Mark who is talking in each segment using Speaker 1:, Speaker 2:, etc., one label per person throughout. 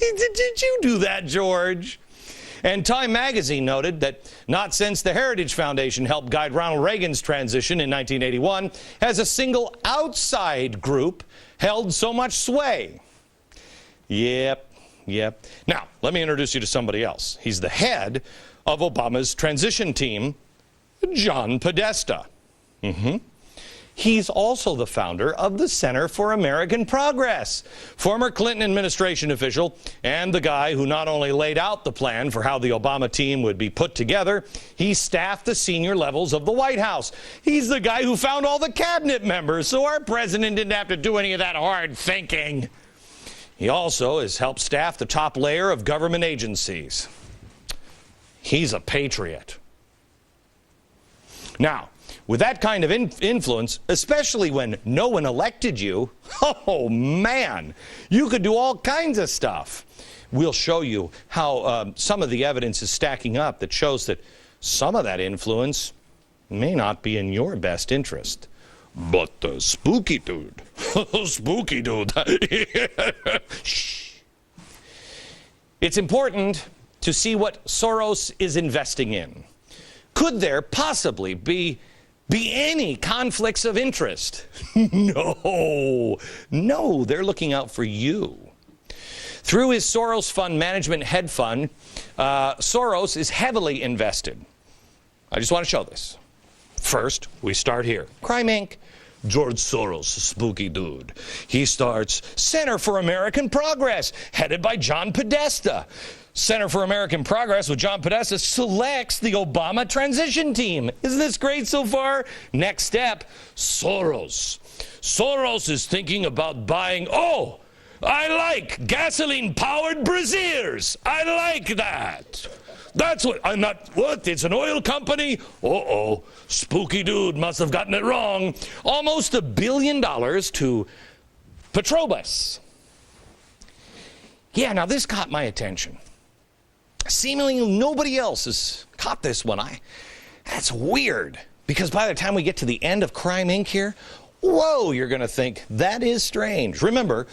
Speaker 1: Did you do that, George? And Time magazine noted that not since the Heritage Foundation helped guide Ronald Reagan's transition in 1981 has a single outside group held so much sway. Yep. Now, let me introduce you to somebody else. He's the head of Obama's transition team, John Podesta. He's also the founder of the Center for American Progress, former Clinton administration official, and the guy who not only laid out the plan for how the Obama team would be put together, he staffed the senior levels of the White House. He's the guy who found all the cabinet members, so our president didn't have to do any of that hard thinking. He also has helped staff the top layer of government agencies. He's a patriot. Now, with that kind of influence, especially when no one elected you, oh man, you could do all kinds of stuff. We'll show you how some of the evidence is stacking up that shows that some of that influence may not be in your best interest. But the spooky dude, spooky dude. Shh. It's important to see what Soros is investing in. Could there possibly be any conflicts of interest? No, they're looking out for you. Through his Soros Fund Management Hedge Fund, Soros is heavily invested. I just want to show this. First, we start here. Crime Inc. George Soros, spooky dude. He starts Center for American Progress, headed by John Podesta. Center for American Progress with John Podesta selects the Obama transition team. Isn't this great so far? Next step, Soros. Soros is thinking about buying, I like gasoline-powered braziers. I like that. That's what, it's an oil company? Spooky dude must have gotten it wrong. Almost $1 billion to Petrobras. Yeah, now this caught my attention. Seemingly nobody else has caught this one. That's weird, because by the time we get to the end of Crime Inc. here, whoa, you're going to think, that is strange. Remember,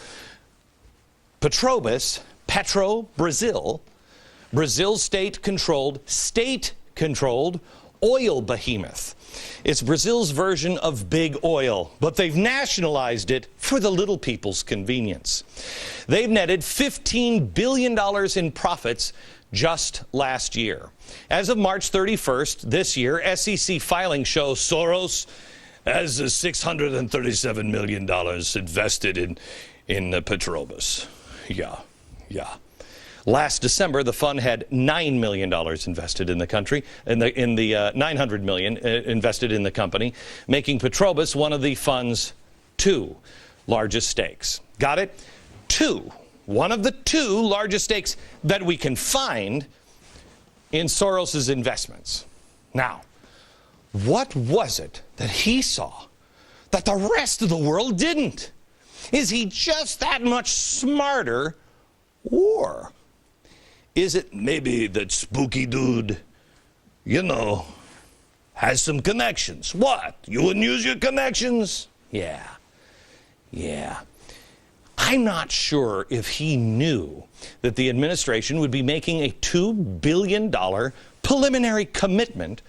Speaker 1: Petrobras, Brazil's state-controlled oil behemoth. It's Brazil's version of big oil, but they've nationalized it for the little people's convenience. They've netted $15 billion in profits just last year. As of March 31st this year, SEC filings show Soros has $637 million invested in Petrobras. Yeah. Last December, the fund had $9 million invested in the country, in the $900 million invested in the company, making Petrobras one of the fund's 2 largest stakes. Got it? 2. One of the 2 largest stakes that we can find in Soros's investments. Now, what was it that he saw that the rest of the world didn't? Is he just that much smarter, or is it maybe that spooky dude, has some connections? What? You wouldn't use your connections? Yeah. I'm not sure if he knew that the administration would be making a $2 billion preliminary commitment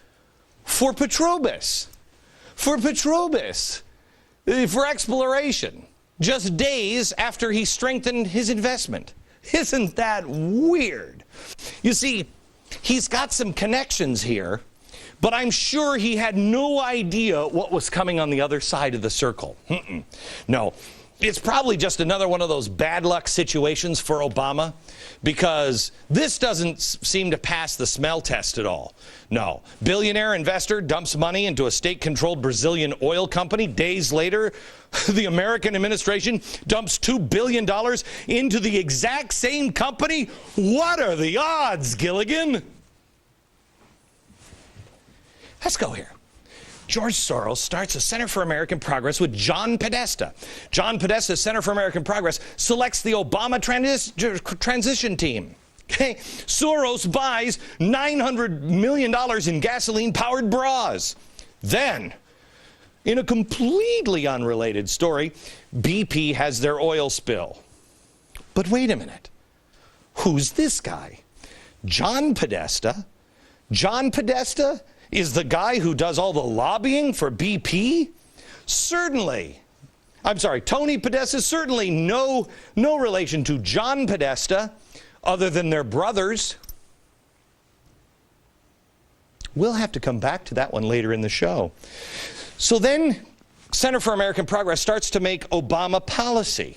Speaker 1: for Petrobras. For exploration, just days after he strengthened his investment. Isn't that weird? You see, he's got some connections here, but I'm sure he had no idea what was coming on the other side of the circle. No, it's probably just another one of those bad luck situations for Obama, because this doesn't seem to pass the smell test at all. No, billionaire investor dumps money into a state-controlled Brazilian oil company. Days later, the American administration dumps $2 billion into the exact same company. What are the odds, Gilligan? Let's go here. George Soros starts a Center for American Progress with John Podesta. John Podesta's Center for American Progress selects the Obama transition team. Okay. Soros buys $900 million in gasoline-powered bras. Then, in a completely unrelated story, BP has their oil spill. But wait a minute. Who's this guy? John Podesta? John Podesta is the guy who does all the lobbying for BP? Certainly. I'm sorry, Tony Podesta, certainly no relation to John Podesta other than their brothers. We'll have to come back to that one later in the show. So then, Center for American Progress starts to make Obama policy.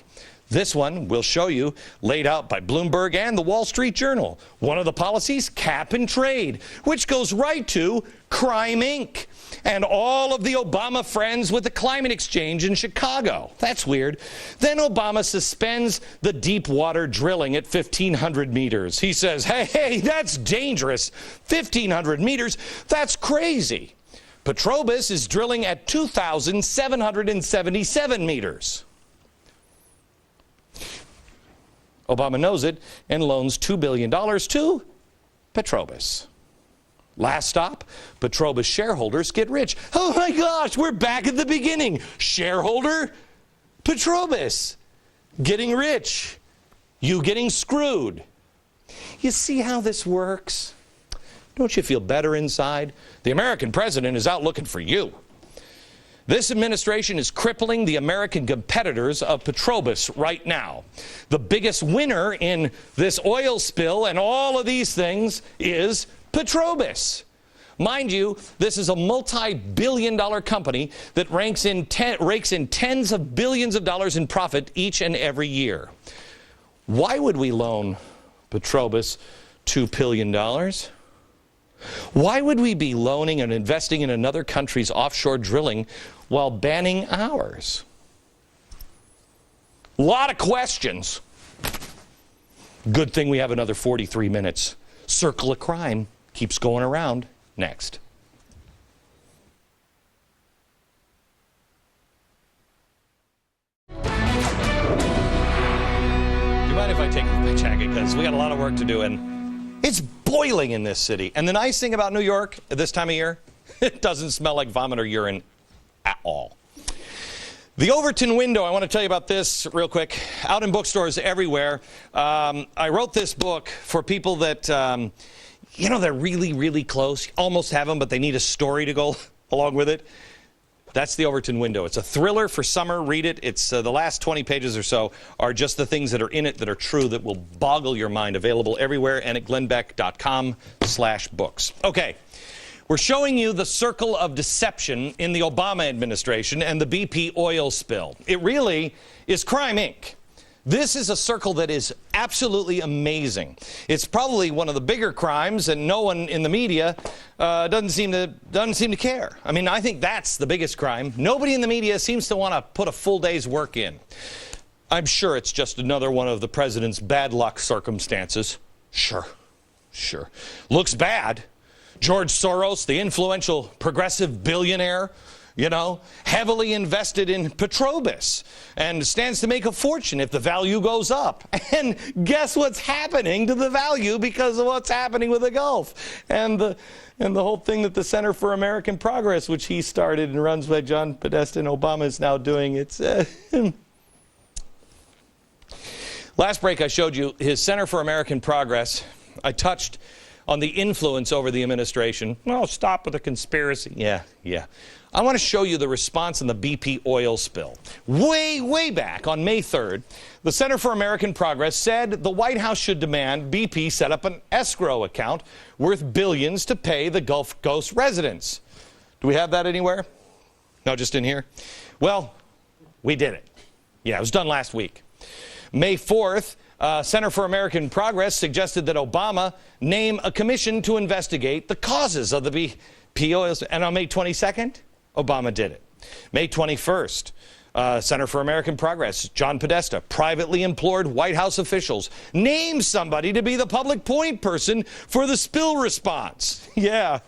Speaker 1: This one we'll show you, laid out by Bloomberg and the Wall Street Journal. One of the policies, cap and trade, which goes right to Crime Inc. and all of the Obama friends with the climate exchange in Chicago. That's weird. Then Obama suspends the deep water drilling at 1,500 meters. He says, hey, that's dangerous. 1,500 meters, that's crazy. Petrobras is drilling at 2,777 meters. Obama knows it and loans $2 billion to Petrobras. Last stop, Petrobras shareholders get rich. Oh my gosh, we're back at the beginning. Shareholder, Petrobras getting rich. You getting screwed. You see how this works? Don't you feel better inside? The American president is out looking for you. This administration is crippling the American competitors of Petrobras right now. The biggest winner in this oil spill and all of these things is Petrobras. Mind you, this is a multi-billion-dollar company that rakes in tens of billions of dollars in profit each and every year. Why would we loan Petrobras $2 billion? Why would we be loaning and investing in another country's offshore drilling while banning ours? A lot of questions. Good thing we have another 43 minutes. Circle of Crime keeps going around. Next. Do you mind if I take off my jacket? Because we got a lot of work to do, and it's boiling in this city. And the nice thing about New York at this time of year, it doesn't smell like vomit or urine at all. The Overton window, I want to tell you about this real quick. Out in bookstores everywhere. I wrote this book for people that, they're really, really close. Almost have them, but they need a story to go along with it. That's the Overton window. It's a thriller for summer. Read it. It's the last 20 pages or so are just the things that are in it that are true that will boggle your mind. Available everywhere and at glennbeck.com/books. Okay. We're showing you the circle of deception in the Obama administration and the BP oil spill. It really is Crime Inc. This is a circle that is absolutely amazing. It's probably one of the bigger crimes, and no one in the media doesn't seem to care. I mean, I think that's the biggest crime. Nobody in the media seems to want to put a full day's work in. I'm sure it's just another one of the president's bad luck circumstances. Sure. Looks bad. George Soros, the influential progressive billionaire, heavily invested in Petrobras and stands to make a fortune if the value goes up. And guess what's happening to the value because of what's happening with the Gulf and the whole thing that the Center for American Progress, which he started and runs by John Podesta and Obama, is now doing. It's last break I showed you his Center for American Progress. I touched on the influence over the administration. Oh, stop with the conspiracy. Yeah. I want to show you the response in the BP oil spill. Way back on May 3rd, the Center for American Progress said the White House should demand BP set up an escrow account worth billions to pay the Gulf Coast residents. Do we have that anywhere? No, just in here? Well, we did it. Yeah, it was done last week. May 4th, Center for American Progress suggested that Obama name a commission to investigate the causes of the BP oil. And on May 22nd, Obama did it. May 21st, Center for American Progress, John Podesta, privately implored White House officials, name somebody to be the public point person for the spill response. Yeah.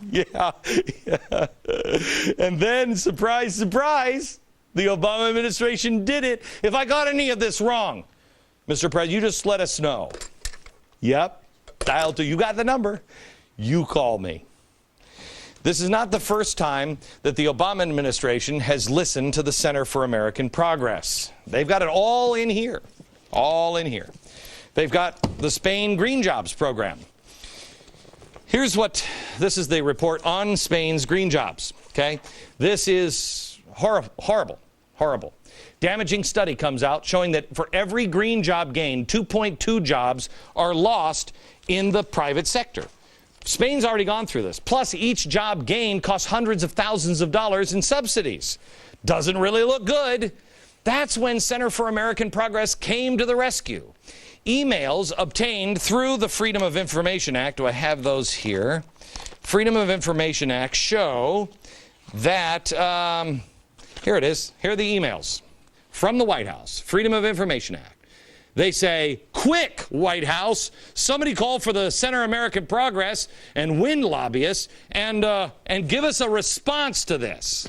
Speaker 1: And then, surprise, surprise, the Obama administration did it. If I got any of this wrong, Mr. President, you just let us know. Yep, dial 2. You got the number. You call me. This is not the first time that the Obama administration has listened to the Center for American Progress. They've got it all in here. All in here. They've got the Spain Green Jobs program. This is the report on Spain's green jobs, okay? This is horrible. Damaging study comes out showing that for every green job gained, 2.2 jobs are lost in the private sector. Spain's already gone through this. Plus, each job gained costs hundreds of thousands of dollars in subsidies. Doesn't really look good. That's when Center for American Progress came to the rescue. Emails obtained through the Freedom of Information Act, do I have those here? Freedom of Information Act show that, here it is, here are the emails from the White House, Freedom of Information Act. They say, quick, White House, somebody call for the Center of American Progress and WIN lobbyists and give us a response to this.